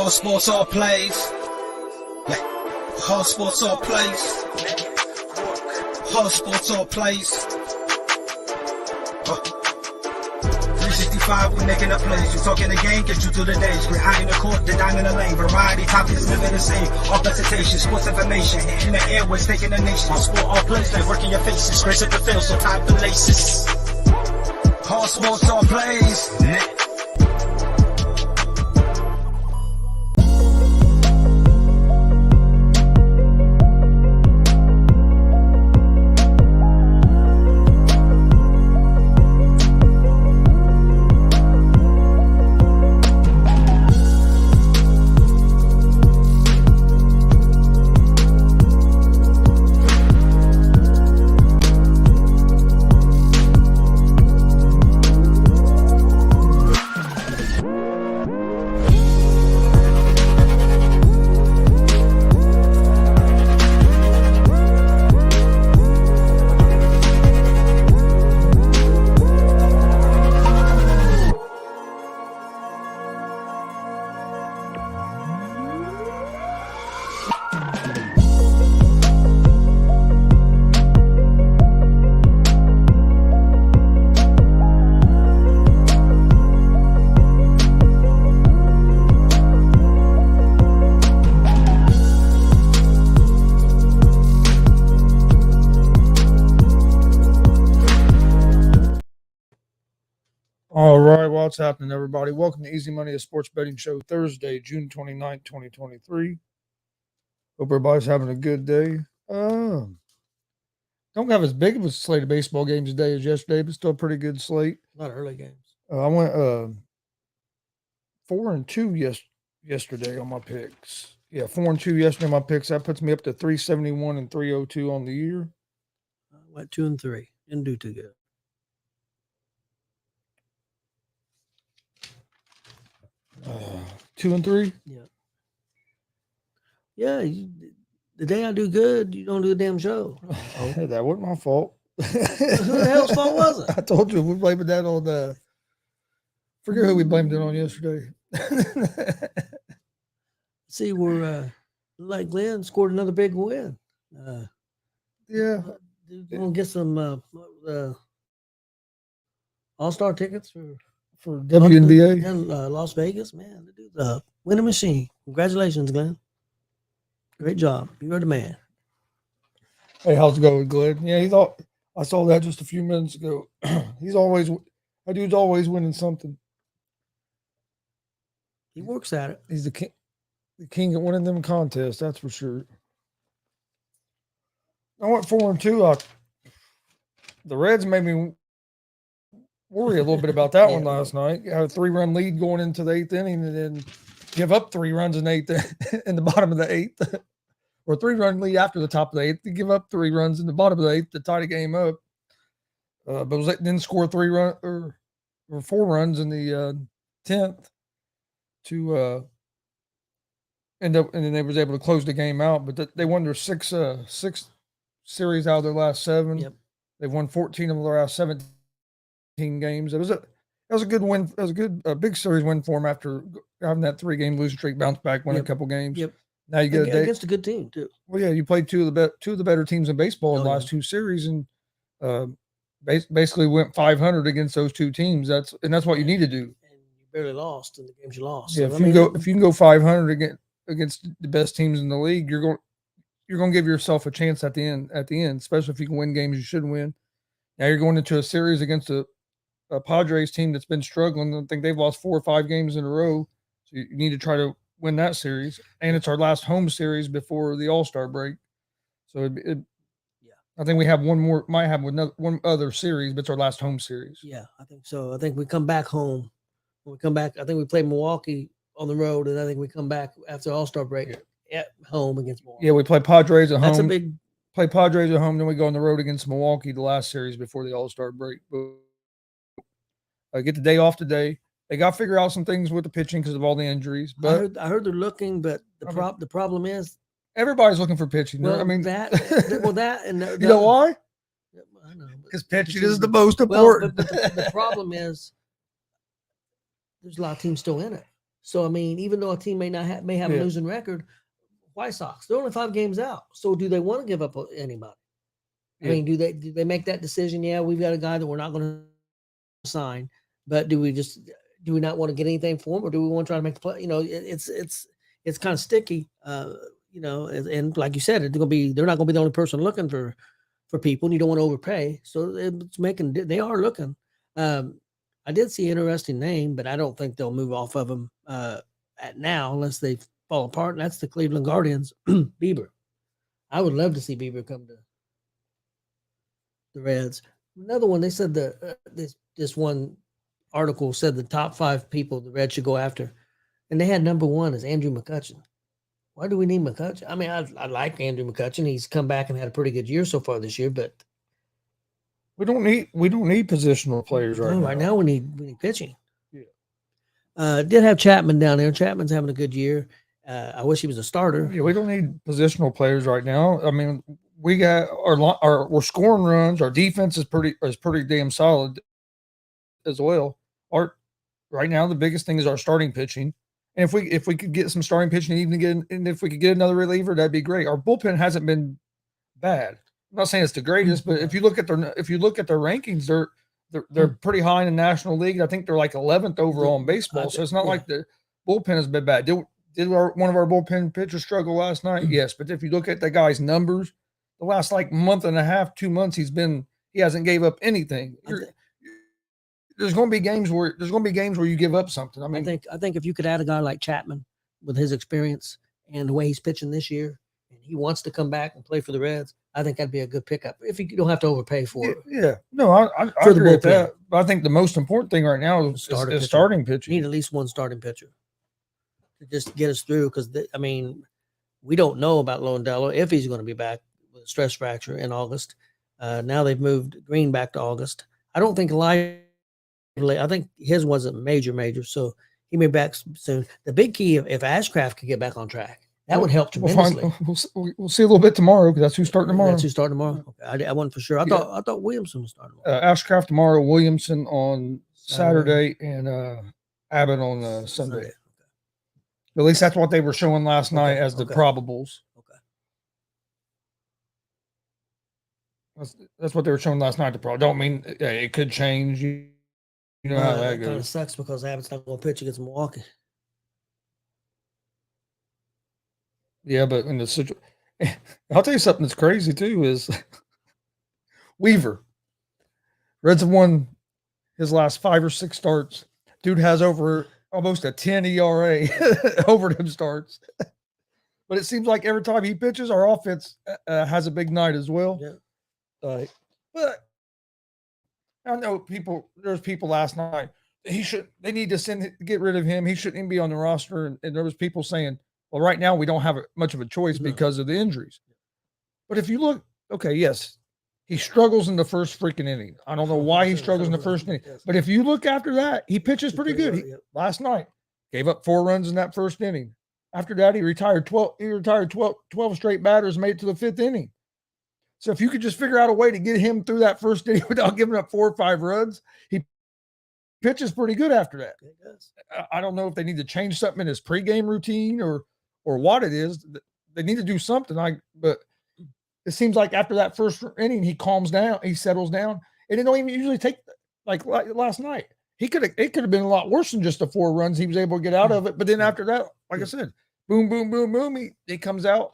All sports, all plays. Yeah. All sports, all plays. All sports, all plays. 365, we making a plays. You talking the game, get you through the days. We're high in the court, the dime in the lane. Variety topics, living the same. All presentation, sports information. Hitting the airways, taking the nation. All sport, all plays, like working your faces. Grace at the field, so tie the laces. All sports, all plays. All right, what's happening, everybody? Welcome to Easy Money, a sports betting show, Thursday, June 29th, 2023. Hope everybody's having a good day. Don't have as big of a slate of baseball games today as yesterday, but still a pretty good slate. A lot of early games. I went 4-2 yesterday on my picks. Yeah, 4-2 yesterday on my picks. That puts me up to 371 and 302 on the year. I went 2-3. Didn't do too good. 2-3? Yeah. Yeah. The day I do good, you don't do a damn show. Oh. That wasn't my fault. Who the hell's fault was it? I told you we blamed that on the. Forget who we blamed it on yesterday. See, we're like Glenn scored another big win. Yeah. We'll get some All-Star tickets for WNBA and Las Vegas. Man, the dude's a winning machine. Congratulations, Glenn. Great job. You're the man. Hey, how's it going, Glenn? Yeah, I saw that just a few minutes ago. That dude's always winning something. He works at it. He's the king at winning them contests, that's for sure. I went 4-2. The Reds made me worry a little bit about that one last night. Had a 3-run lead going into the 8th inning and then give up 3 runs in the bottom of the 8th. Or 3-run lead after the top of the 8th. They give up 3 runs in the bottom of the 8th to tie the game up. But then score 4 runs in the 10th to end up, and then they was able to close the game out. But they won their six series out of their last 7. Yep. They've won 14 of their last 17 games. It was a good win. It was a big series win for them after having that 3-game losing streak, bounce back, win a couple games. Yep. Now you get against a good team too. Well, yeah, you played two of the better teams in baseball in the last 2 series, and basically went 500 against those 2 teams. That's what you need to do. And you barely lost in the games you lost. Yeah, so, if you can go 500 against the best teams in the league, you're going to give yourself a chance at the end, especially if you can win games you should win. Now you're going into a series against a Padres team that's been struggling. I think they've lost 4 or 5 games in a row. So you need to try to win that series. And it's our last home series before the All-Star break. So I think we have might have one other series, but it's our last home series. Yeah, I think so. I think we come back home. When we come back, I think we play Milwaukee on the road, and I think we come back after All-Star break at home against Milwaukee. Yeah, we play Padres at home. That's a big. Play Padres at home, then we go on the road against Milwaukee the last series before the All-Star break. Get the day off today. They got to figure out some things with the pitching because of all the injuries. But I heard they're looking, but the problem is everybody's looking for pitching. Well, I mean that and you know why? I know Because pitching is the most important. But the problem is there's a lot of teams still in it. So I mean, even though a team may have a Yeah. losing record, White Sox, they're only 5 games out. So do they want to give up anybody? I Yeah. mean, do they make that decision? Yeah, we've got a guy that we're not going to sign, but do we not want to get anything for him, or do we want to try to make the play? You know, it's kind of sticky. You know, and like you said, they're not going to be the only person looking for people, and you don't want to overpay. So they are looking. I did see an interesting name, but I don't think they'll move off of him at now unless they fall apart. And that's the Cleveland Guardians, Bieber. I would love to see Bieber come to the Reds. Another one, they said this one article said the top 5 people the Reds should go after, and they had number 1 is Andrew McCutchen. Why do we need McCutchen? I mean, I like Andrew McCutchen. He's come back and had a pretty good year so far this year, but we don't need positional players right now. Right now we need pitching. Yeah. Did have Chapman down there. Chapman's having a good year. I wish he was a starter. Yeah, we don't need positional players right now. I mean, we got we're scoring runs. Our defense is pretty damn solid as well. Right now the biggest thing is our starting pitching. And if we could get some starting pitching, and if we could get another reliever, that'd be great. Our bullpen hasn't been bad. I'm not saying it's the greatest, but if you look at their rankings, they're pretty high in the National League. I think they're like 11th overall in baseball. So it's not like the bullpen has been bad. Did one of our bullpen pitchers struggle last night? Yes, but if you look at the guy's numbers, the last like month and a half, 2 months, he hasn't gave up anything. There's going to be games where you give up something. I mean, I think if you could add a guy like Chapman with his experience and the way he's pitching this year, and he wants to come back and play for the Reds, I think that'd be a good pickup if you don't have to overpay for it. Yeah. No, I agree with that. But I think the most important thing right now is starting pitching. We need at least one starting pitcher to just get us through, because I mean, we don't know about Londell if he's going to be back with a stress fracture in August. Now they've moved Green back to August. I don't think I think his wasn't major, so he may be back soon. The big key, if Ashcraft could get back on track, that would help tremendously. We'll see a little bit tomorrow, because that's who's starting tomorrow. Okay. I wasn't for sure. I thought Williamson was starting tomorrow. Ashcraft tomorrow, Williamson on Saturday, and Abbott on Sunday. Okay. At least that's what they were showing last night as the probables. That's what they were showing last night. Don't mean it could change. You know how that goes. Kind of sucks because Abbott's not going to pitch against Milwaukee. Yeah, but in the situation, I'll tell you something that's crazy too is Weaver. Reds have won his last 5 or 6 starts. Dude has over almost a 10 ERA over them starts. But it seems like every time he pitches, our offense has a big night as well. Yeah. But I know there's people last night. They need to get rid of him. He shouldn't even be on the roster. And there was people saying, well, right now we don't have much of a choice because of the injuries. But if you look, okay, yes, he struggles in the first freaking inning. I don't know why he struggles in the first inning. But if you look after that, he pitches pretty good. Last night, gave up 4 runs in that first inning. After that, he retired 12 straight batters, made it to the 5th inning. So if you could just figure out a way to get him through that first inning without giving up 4 or 5 runs, he pitches pretty good after that. It does. I don't know if they need to change something in his pregame routine or what it is. They need to do something. But it seems like after that first inning, he calms down, he settles down, and it don't even usually take like last night. It could have been a lot worse than just the 4 runs he was able to get out of it. But then after that, like I said, boom, boom, boom, boom, he comes out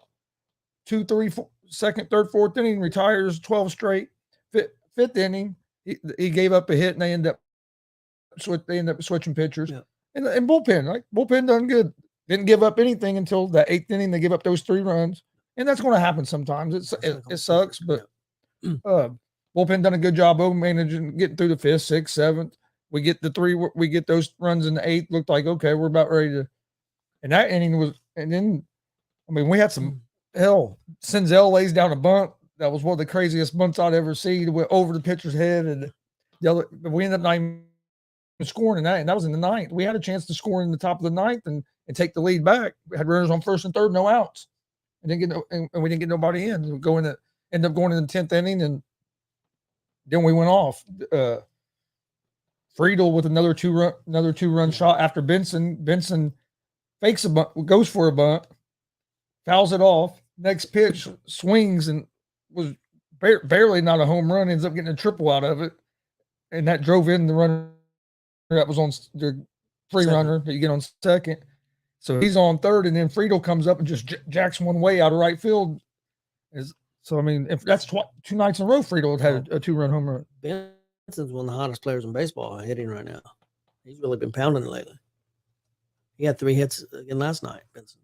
2, 3, 4, second, third, fourth inning, retires 12 straight. 5th inning, he gave up a hit, and they end up switching pitchers. Yeah. And bullpen done good. Didn't give up anything until the 8th inning. They give up those 3 runs, and that's going to happen sometimes. It sucks, but bullpen done a good job of managing, getting through the 5th, 6th, 7th. We get the 3. We get those runs in the 8th. Looked like okay, we're about ready to. And that inning was, and then I mean we had some. Hell, Senzel lays down a bunt. That was one of the craziest bunts I'd ever seen. Went over the pitcher's head, and we ended up not even scoring in that. And that was in the 9th. We had a chance to score in the top of the 9th and take the lead back. We had runners on 1st and 3rd, no outs, and we didn't get nobody in. End up going in the 10th inning, and then we went off. Friedel with another two run shot after Benson fakes a bunt, goes for a bunt, fouls it off. Next pitch swings and was barely not a home run. Ends up getting a triple out of it, and that drove in the runner that was on the free runner that you get on second. So he's on third, and then Friedel comes up and just jacks one way out of right field. So I mean, if that's 2 nights in a row, Friedel had a 2-run home run. Benson's one of the hottest players in baseball hitting right now. He's really been pounding it lately. He had 3 hits again last night. Benson.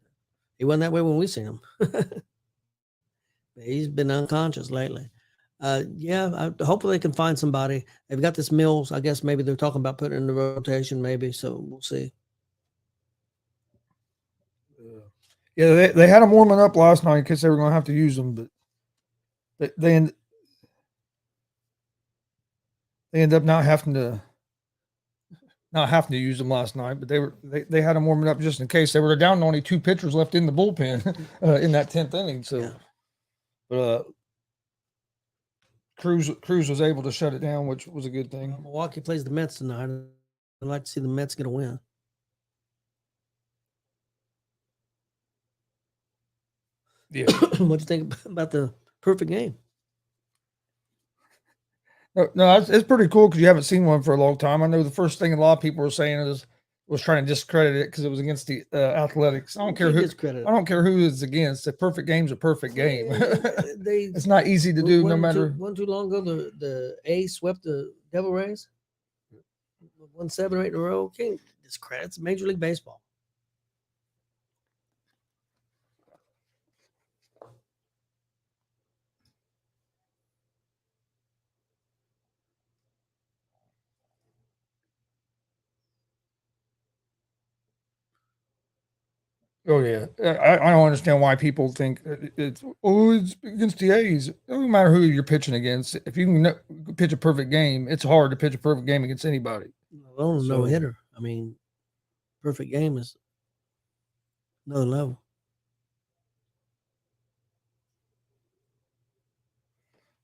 He wasn't that way when we seen him. He's been unconscious lately. Hopefully they can find somebody. They've got this Mills. I guess maybe they're talking about putting in the rotation, maybe. So we'll see. Yeah, they had them warming up last night because they were going to have to use them, but they end up not having to use them last night. But they had them warming up just in case. They were down to only 2 pitchers left in the bullpen in that 10th inning. So, yeah. But Cruz was able to shut it down, which was a good thing. Milwaukee plays the Mets tonight. I'd like to see the Mets get a win. Yeah. What do you think about the perfect game? No, it's pretty cool because you haven't seen one for a long time. I know the first thing a lot of people were saying was trying to discredit it because it was against the Athletics. I don't care who it's against. The perfect game's a perfect game. It's not easy to do, no matter. Wasn't too long ago the A's swept the Devil Rays. Won 7 or 8 in a row. Can't discredit. It's Major League Baseball. Oh yeah, I don't understand why people think it's against the A's. It doesn't matter who you're pitching against. If you can pitch a perfect game, it's hard to pitch a perfect game against anybody. Well, no hitter. I mean, perfect game is another level.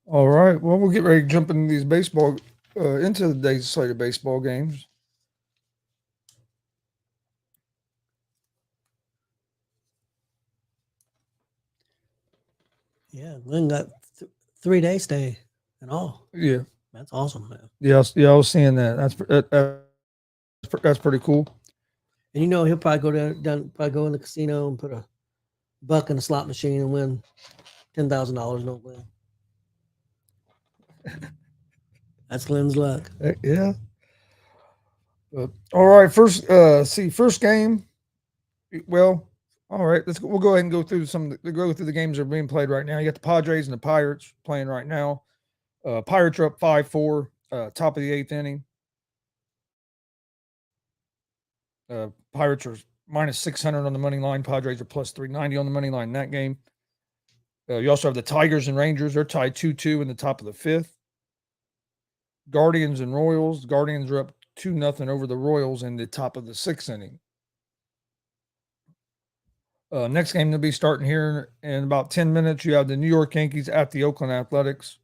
All right. Well, we'll get ready to jump into these into the day's slate of baseball games. Yeah, Glenn got 3-day stay and all. Yeah, that's awesome, man. Yeah, I was seeing that. That's pretty cool. And he'll probably go go in the casino and put a buck in the slot machine and win $10,000. No win. That's Glenn's luck. Yeah. All right. First game. Well. All right, we'll go ahead and go through the games that are being played right now. You got the Padres and the Pirates playing right now. Pirates are up 5-4, top of the 8th inning. Pirates are minus 600 on the money line. Padres are plus 390 on the money line in that game. You also have the Tigers and Rangers. They're tied 2-2 in the top of the 5th. Guardians and Royals. The Guardians are up 2-0 over the Royals in the top of the 6th inning. Next game they'll be starting here in about 10 minutes. You have the New York Yankees at the Oakland Athletics.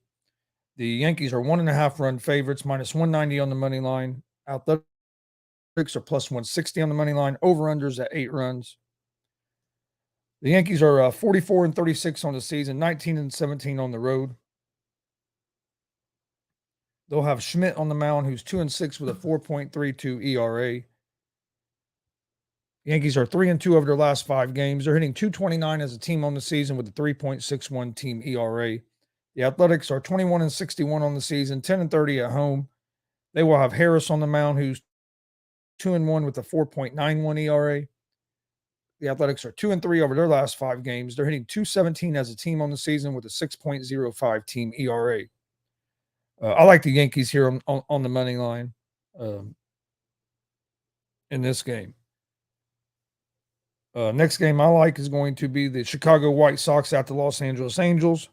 The Yankees are 1.5 run favorites, minus 190 on the money line. Athletics are plus 160 on the money line. Over-unders at 8 runs. The Yankees are 44-36 on the season, 19-17 on the road. They'll have Schmidt on the mound, who's 2-6 with a 4.32 ERA. Yankees are 3-2 over their last 5 games. They're hitting .229 as a team on the season with a 3.61 team ERA. The Athletics are 21-61 on the season, 10-30 at home. They will have Harris on the mound, who's 2-1 with a 4.91 ERA. The Athletics are 2-3 over their last 5 games. They're hitting .217 as a team on the season with a 6.05 team ERA. I like the Yankees here on the money line in this game. Next game I like is going to be the Chicago White Sox at the Los Angeles Angels.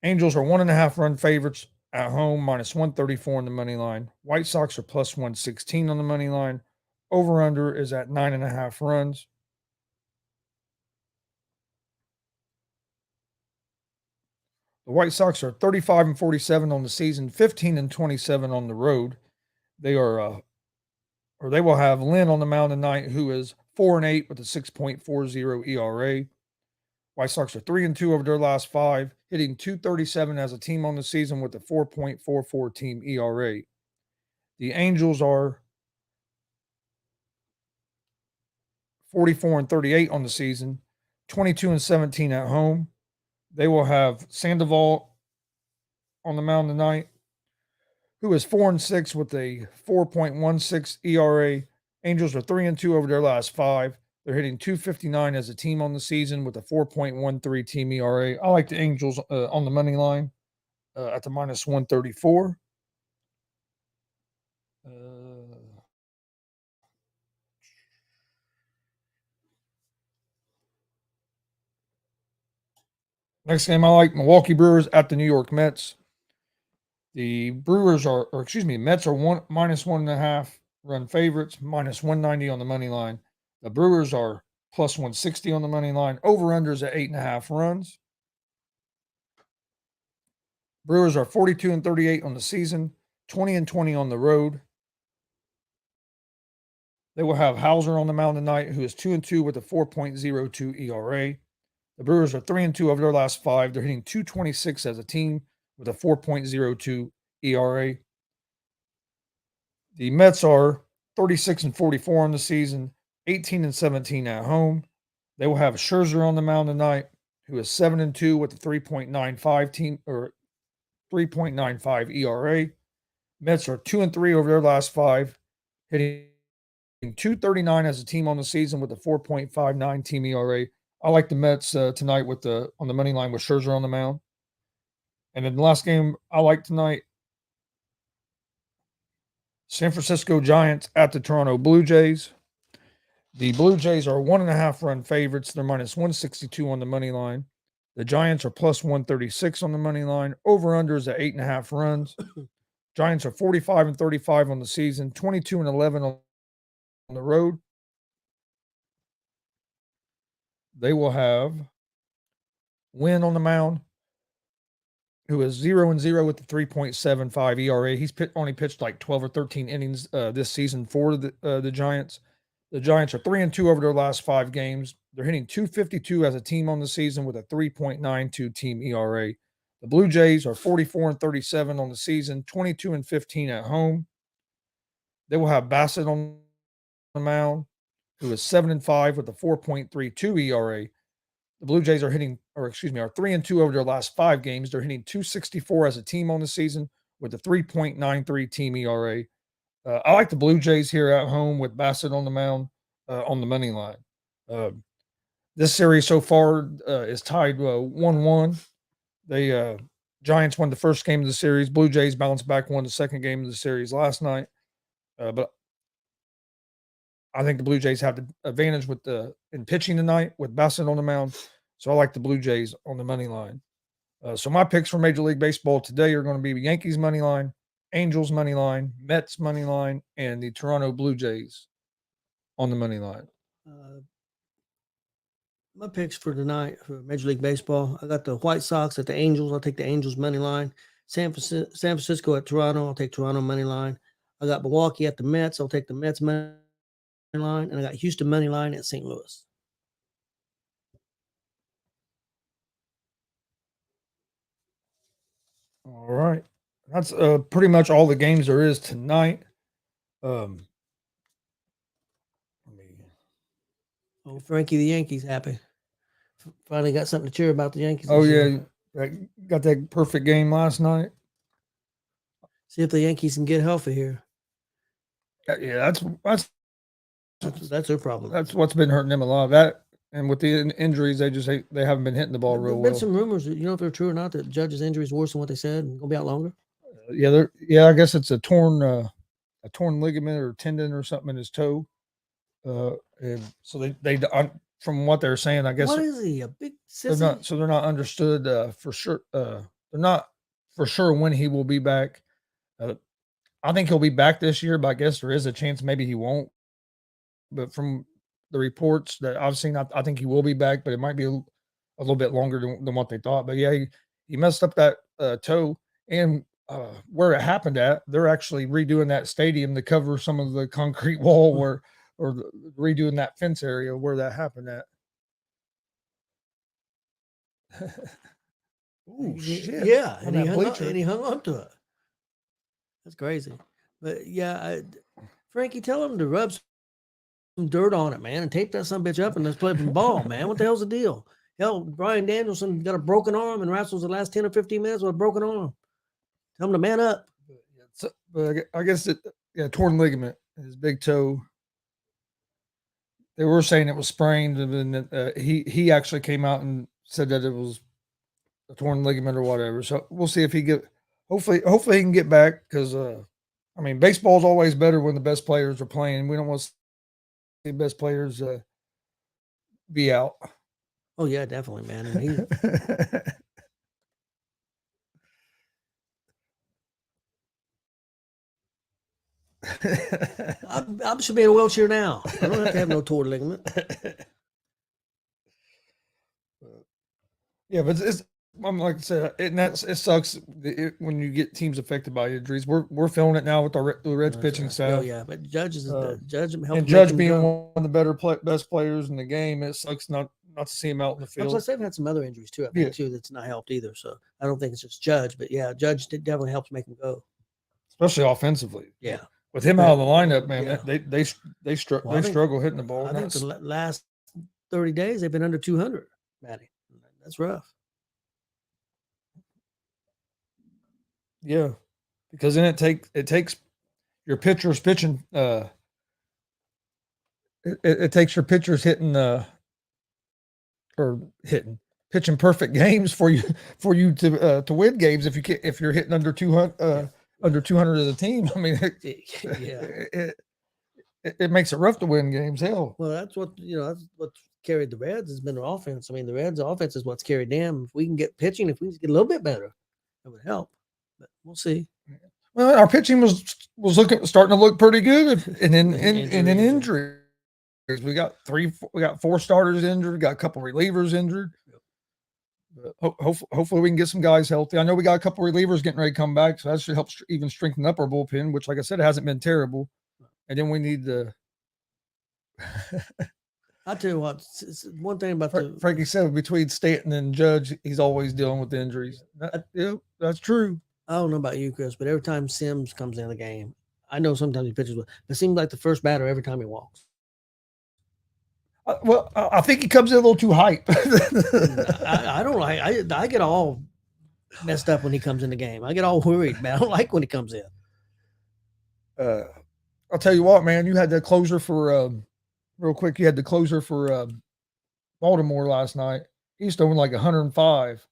Angels are 1.5 run favorites at home, minus 134 on the money line. White Sox are plus 116 on the money line. Over-under is at 9.5 runs. The White Sox are 35-47 on the season, 15-27 on the road. They are, or they will have Lynn on the mound tonight, who is 4-8 with a 6.40 ERA. White Sox are 3-2 over their last 5, hitting .237 as a team on the season with a 4.44 team ERA. The Angels are 44-38 on the season, 22-17 at home. They will have Sandoval on the mound tonight, who is 4-6 with a 4.16 ERA. Angels are 3-2 over their last 5. They're hitting .259 as a team on the season with a 4.13 team ERA. I like the Angels on the money line at the minus 134. Next game, I like Milwaukee Brewers at the New York Mets. The Mets are minus 1.5 run favorites, minus 190 on the money line. The Brewers are plus 160 on the money line. Over-unders at 8.5 runs. Brewers are 42-38 on the season, 20-20 on the road. They will have Hauser on the mound tonight, who is 2-2 with a 4.02 ERA. The Brewers are 3-2 over their last 5. They're hitting .226 as a team with a 4.02 ERA. The Mets are 36-44 on the season, 18-17 at home. They will have Scherzer on the mound tonight, who is 7-2 with a 3.95 ERA. Mets are 2-3 over their last 5, hitting .239 as a team on the season with a 4.59 team ERA. I like the Mets tonight on the money line with Scherzer on the mound. And then the last game I like tonight, San Francisco Giants at the Toronto Blue Jays. The Blue Jays are 1.5 run favorites. They're minus 162 on the money line. The Giants are plus 136 on the money line. Over-unders at 8.5 runs. Giants are 45-35 on the season, 22-11 on the road. They will have Wynn on the mound, who is 0-0 with the 3.75 ERA. He's only pitched like 12 or 13 innings this season for the Giants. The Giants are 3-2 over their last 5 games. They're hitting .252 as a team on the season with a 3.92 team ERA. The Blue Jays are 44-37 on the season, 22-15 at home. They will have Bassett on the mound, who is 7-5 with a 4.32 ERA. The Blue Jays are 3-2 over their last 5 games. They're hitting .264 as a team on the season with a 3.93 team ERA. I like the Blue Jays here at home with Bassett on the mound on the money line. This series so far is tied 1-1. The Giants won the first game of the series. Blue Jays bounced back, won the second game of the series last night. But I think the Blue Jays have the advantage in pitching tonight with Bassett on the mound. So I like the Blue Jays on the money line. So my picks for Major League Baseball today are going to be Yankees money line, Angels money line, Mets money line, and the Toronto Blue Jays on the money line. My picks for tonight for Major League Baseball, I got the White Sox at the Angels. I'll take the Angels money line. San Francisco at Toronto. I'll take Toronto money line. I got Milwaukee at the Mets. I'll take the Mets money line. And I got Houston money line at St. Louis. All right. That's pretty much all the games there is tonight. Oh, Frankie the Yankees happy. Finally got something to cheer about the Yankees. Oh, yeah. Got that perfect game last night. See if the Yankees can get healthy here. Yeah, that's their problem. That's what's been hurting them a lot. That and with the injuries, they haven't been hitting the ball real well. There's been some rumors, if they're true or not, that Judge's injury is worse than what they said and going to be out longer. I guess it's a torn ligament or tendon or something in his toe. And so they from what they're saying, I guess. What is he? A big sissy? They're not understood for sure. They're not for sure when he will be back. I think he'll be back this year, but I guess there is a chance maybe he won't. But from the reports that I've seen, I think he will be back, but it might be a little bit longer than what they thought. But yeah, he messed up that toe, and where it happened at, they're actually redoing that stadium to cover some of the concrete wall redoing that fence area where that happened at. Oh shit! Yeah, On and he that hung up, bleacher. and he hung on to it. That's crazy. But yeah, Frankie, tell him to rub some dirt on it, man, and tape that son bitch up and let's play some ball, man. What the hell's the deal? Hell, Brian Danielson got a broken arm and wrestles the last 10 or 15 minutes with a broken arm. Tell him to man up. But I guess torn ligament in his big toe. They were saying it was sprained, and then he actually came out and said that it was a torn ligament or whatever. So we'll see if he hopefully he can get back, because I mean, baseball's always better when the best players are playing. We don't want to see the best players be out. Oh yeah, definitely, man. And he I should be in a wheelchair now. I don't have to have no torn ligament. Yeah, but like I said, it sucks when you get teams affected by injuries. We're feeling it now with the Reds pitching staff. Oh yeah, but Judge helped and Judge being one of the best players in the game. It sucks not to see him out in the field. Plus, they've had some other injuries too, I think, too, that's not helped either. So I don't think it's just Judge, but yeah, Judge definitely helps make him go, especially offensively. Yeah, with him out of the lineup, man, yeah. they struggle hitting the ball. I think the last 30 days they've been under 200, Matty. That's rough. Yeah, because then it takes your pitchers pitching. It takes your pitchers pitching perfect games for you to win games if you're hitting under 200 under 200 as a team. I mean, it makes it rough to win games. Hell, well, that's what carried the Reds has been their offense. I mean, the Reds' offense is what's carried them. If we can get pitching, if we can get a little bit better, that would help. But we'll see. Well, our pitching was starting to look pretty good, and then injuries. We got 4 starters injured. We got a couple relievers injured. But hopefully we can get some guys healthy. I know we got a couple relievers getting ready to come back, so that should help even strengthen up our bullpen, which, like I said, hasn't been terrible. And then we need the. I'll tell you what. One thing about Frankie said, between Stanton and Judge, he's always dealing with injuries. That's true. I don't know about you, Chris, but every time Sims comes in the game, I know sometimes he pitches well. It seems like the first batter every time he walks. Well, I think he comes in a little too hype. I don't like. I get all messed up when he comes in the game. I get all worried, man. I don't like when he comes in. I'll tell you what, man. You had the closer for real quick. You had the closer for Baltimore last night. He's throwing like 105,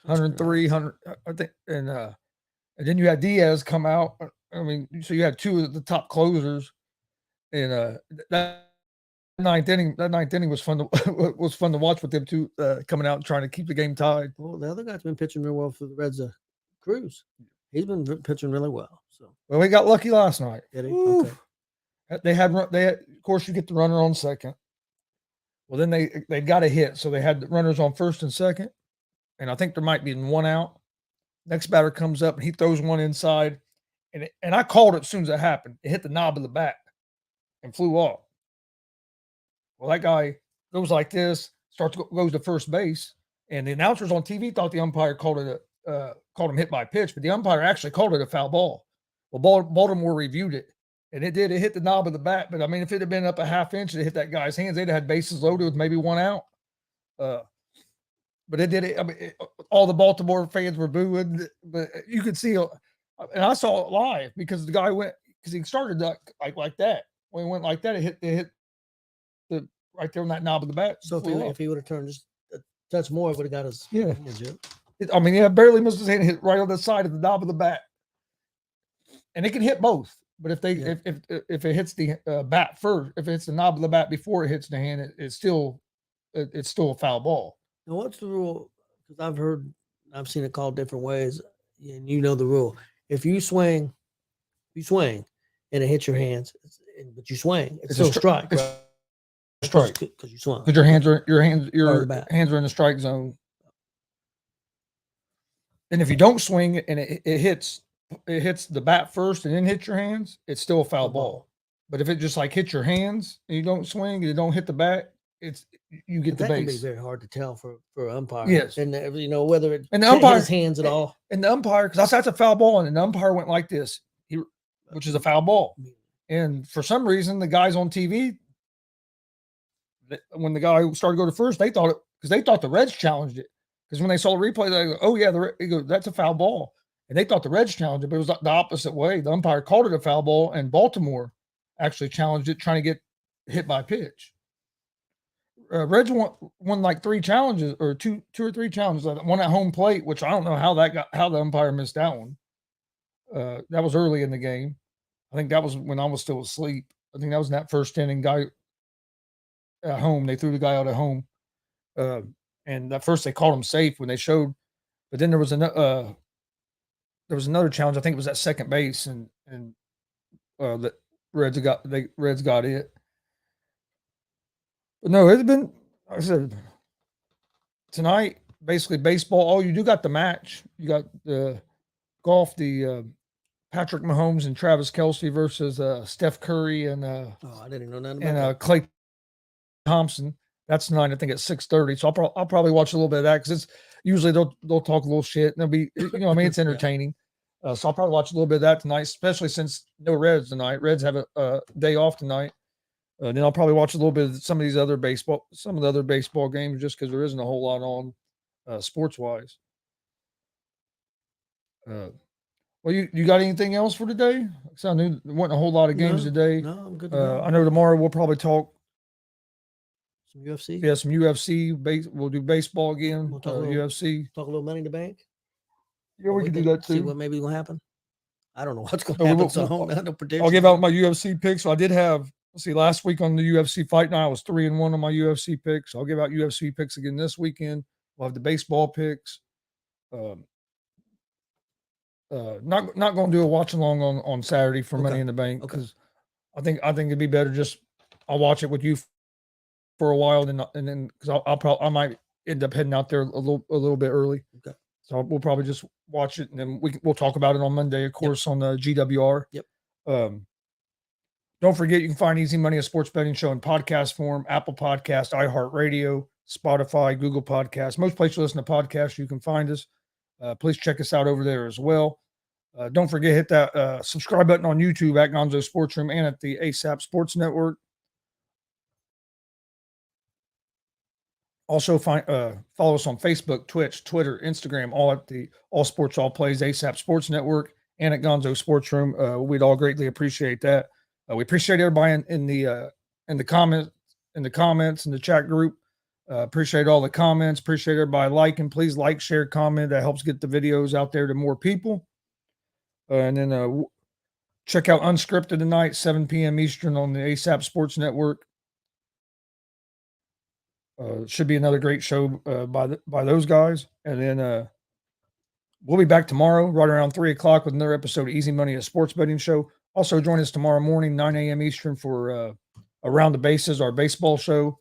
103, 100. I think, and then you had Diaz come out. I mean, so you had 2 of the top closers, and that ninth inning was fun to watch with them 2 coming out and trying to keep the game tied. Well, the other guy's been pitching real well for the Reds. Cruz, he's been pitching really well. So well, we got lucky last night. Did he? Okay. They had, of course, you get the runner on second. Well, then they got a hit, so they had the runners on first and second, and I think there might be 1 out. Next batter comes up and he throws one inside, and I called it as soon as it happened. It hit the knob of the bat and flew off. Well, that guy goes like this, goes to first base, and the announcers on TV thought the umpire called him hit by pitch, but the umpire actually called it a foul ball. Well, Baltimore reviewed it, and it did. It hit the knob of the bat, but I mean, if it had been up a half inch, it hit that guy's hands. They'd have had bases loaded with maybe 1 out. But it did it. I mean, all the Baltimore fans were booing, but you could see, and I saw it live because the guy went, because he started like that. When he went like that, it hit the right there on that knob of the bat. So if he would have turned just a touch more, it would have got his. Yeah. I mean, barely missed his hand, hit right on the side of the knob of the bat, and it can hit both. But if it hits the bat first, if it's the knob of the bat before it hits the hand, it's still a foul ball. Now, what's the rule? Because I've seen it called different ways, and you know the rule. If you swing, and it hits your hands, but you swing, it's still a strike. Right? Strike because you swung. Because your hands are in the strike zone. And if you don't swing and it hits it hits the bat first and then hits your hands, it's still a foul Foul ball. ball. But if it just like hits your hands and you don't swing, and you don't hit the bat, you get But the that can be base. very hard to tell for an umpire. Yes. And whether it And the hit umpire his hands at all. And the umpire, because that's a foul ball, and the umpire went like this, which is a foul ball. And for some reason, the guys on TV, when the guy started to go to first, they thought the Reds challenged it. Because when they saw the replay, they go, "Oh yeah, that's a foul ball," and they thought the Reds challenged it, but it was the opposite way. The umpire called it a foul ball, and Baltimore actually challenged it, trying to get hit by pitch. Reds won like 3 challenges, or two or three challenges. One at home plate, which I don't know how the umpire missed that one. That was early in the game. I think that was when I was still asleep. I think that was in that first inning. Guy at home, they threw the guy out at home, and at first they called him safe when they showed, but then there was another challenge. I think it was at second base, and the Reds got it. But no, it's been, like I said, tonight basically baseball. Oh, you do got the match. You got the golf, the Patrick Mahomes and Travis Kelce versus Steph Curry and I didn't know nothing about that. Klay Thompson. That's tonight, I think, at 6:30. So I'll probably watch a little bit of that, because it's usually they'll talk a little shit and they'll be, it's entertaining. So I'll probably watch a little bit of that tonight, especially since no Reds tonight. Reds have a day off tonight. Then I'll probably watch a little bit of some of the other baseball games, just because there isn't a whole lot on sports wise. Well, you got anything else for today? So I knew there wasn't a whole lot of games today. No, I'm good to go. I know tomorrow we'll probably talk Some UFC. Yeah, some UFC. We'll do baseball again. We'll talk UFC. Talk a little Money in the Bank. Yeah, we can do that too. See what maybe will happen. I don't know what's going to happen. So I don't have no prediction. I'll give out my UFC picks. So I did have. Last week on the UFC Fight Night, I was 3-1 on my UFC picks. So I'll give out UFC picks again this weekend. We'll have the baseball picks. Not going to do a watch along on Saturday for Money in the Bank, because I think it'd be better just I'll watch it with you for a while, and then because I might end up heading out there a little bit early. Okay. So we'll probably just watch it, and then we'll talk about it on Monday, of course, on the GWR. Yep. Don't forget, you can find Easy Money, a sports betting show, in podcast form: Apple Podcast, iHeartRadio, Spotify, Google Podcasts. Most places you listen to podcasts, you can find us. Please check us out over there as well. Don't forget, hit that subscribe button on YouTube at GonzoSportsRoom and at the ASAP Sports Network. Also, follow us on Facebook, Twitch, Twitter, Instagram, all at the All Sports All Plays ASAP Sports Network, and at Gonzo Sports Room. We'd all greatly appreciate that. We appreciate everybody in the comments, in the chat group. Appreciate all the comments. Appreciate everybody liking. Please like, share, comment. That helps get the videos out there to more people. And then check out Unscripted tonight, 7 p.m. Eastern on the ASAP Sports Network. Should be another great show by those guys. And then we'll be back tomorrow right around 3 o'clock with another episode of Easy Money, a sports betting show. Also join us tomorrow morning, 9 a.m. Eastern, for Around the Bases, our baseball show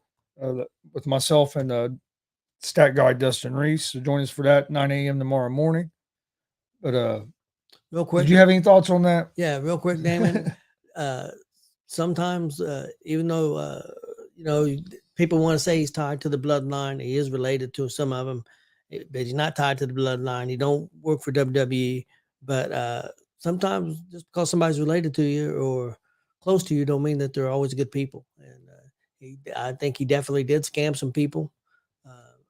with myself and stat guy Dustin Reese. So join us for that, 9 a.m. tomorrow morning. But real quick, did you have any thoughts on that? Yeah, real quick, Damon. Sometimes, even though people want to say he's tied to the bloodline, he is related to some of them, but he's not tied to the bloodline. He don't work for WWE, but sometimes just because somebody's related to you or close to you don't mean that they're always good people. And I think he definitely did scam some people.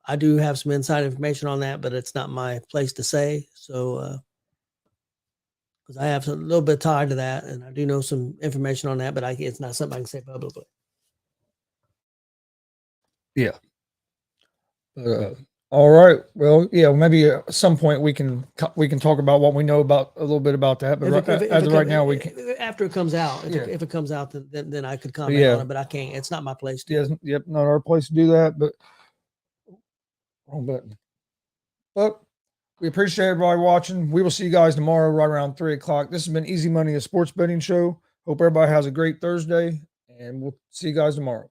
I do have some inside information on that, but it's not my place to say. So, because I have a little bit tied to that, and I do know some information on that, but it's not something I can say publicly. Yeah. All right. Well, yeah. Maybe at some point we can talk about what we know about a little bit about that. But right now we can. After it comes out, if it comes out, then I could comment on it. But I can't. It's not my place to. Yes. Yep. Not our place to do that. But wrong button. But we appreciate everybody watching. We will see you guys tomorrow right around 3 o'clock. This has been Easy Money, a sports betting show. Hope everybody has a great Thursday, and we'll see you guys tomorrow.